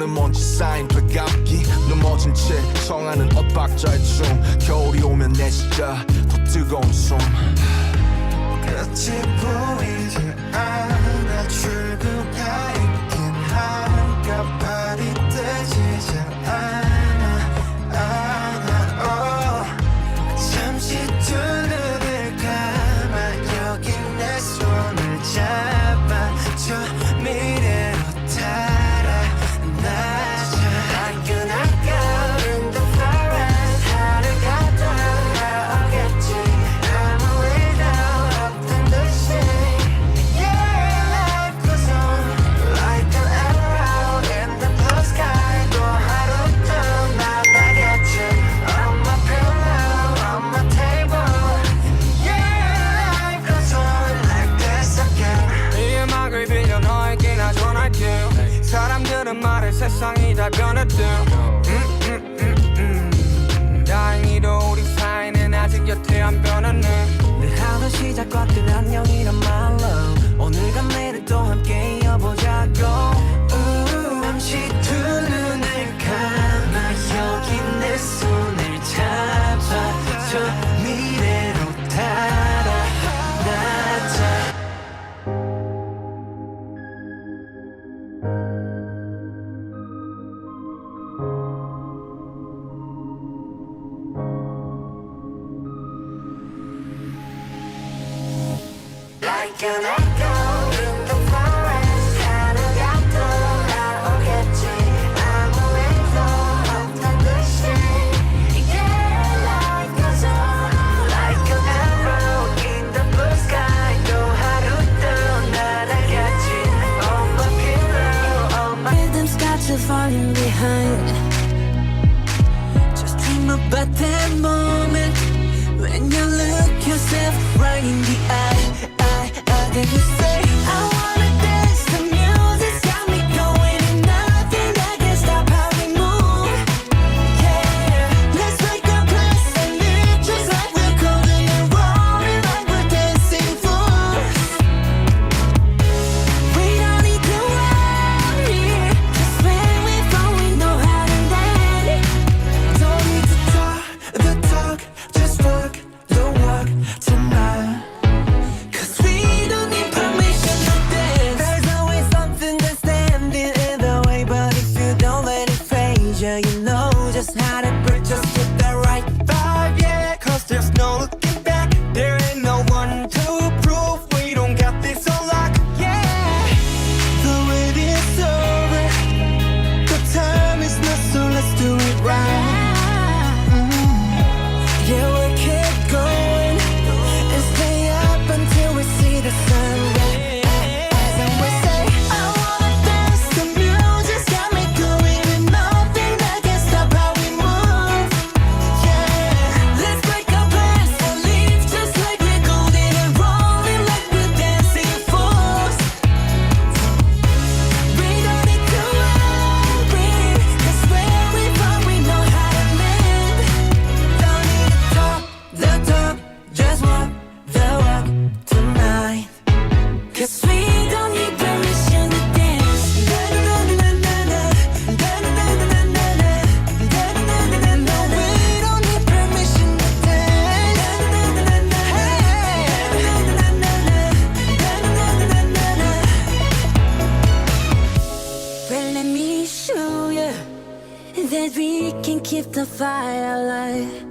너는 먼지 쌓인 되감기 넘어진 채 청하는 엇박자의 춤 겨울이 오면 내 시자 더 뜨거운 숨 끝이 보이지 않아 출구가 있긴 할까 발이 뜨지 잘 않아 잠시 두 눈을 감아 여기 내 손을 잡아 저 미래로 달아나자 Like an echo in the forest 하루 갔다 나오겠지 아무 일도 없던 듯이 Yeah, life goes on Like an arrow in the blue sky 또 하루 또 나가겠지 On my pillow, on my table Yeah, life goes on like this again 이 음악을 빌려 너에게 나 전할게 사람들은 말해 세상이 다 변했대 다행히도 우리 사이는 아직 여태 안 변했네 내 하루 시작과 끝 안녕이란 말로 오늘과 내일 또 함께 이어보자고 잠시 두 눈을 감아 여기 내 손을 잡아 저 미래로 달아나자 Like an echo in the forest 하루가 돌아오겠지 아무 일도 없던 듯이 Yeah, life goes on Like an arrow in the blue sky 또 하루 또 날아가지 On my pillow, on my Rhythms got you falling behind Just dream about that moment When you look yourself right in the eye Then you say I wanna dance the music's got me going And nothing that can stop how we move Yeah, let's make a place and live just like we're golden and rolling like we're dancing fools We don't need to worry Just when we fall we know how to land Don't need to talk the talk Just walk the walk tonight Cause we don't need permission to dance There's always something that's standing in the way But if you don't let it phase you You know just how to break Just get that right vibe, yeah Cause there's no looking back There ain't no one to prove We don't got this on lock, yeah The wait is over The time is not so let's do it right Yeah, we'll keep going And stay up until we see the sun rise As I always say I wanna dance, the music's got me going And nothing that can stop how we move Yeah, Let's break our plans and leave just like we're golden and rolling like we're dancing fools We don't need to worry Cause where we fall we know how to land don't need to talk the talk Just walk the walk tonight Cause we don't need permission to dance No, we don't need permission to Well let me show you That we can keep the fire alive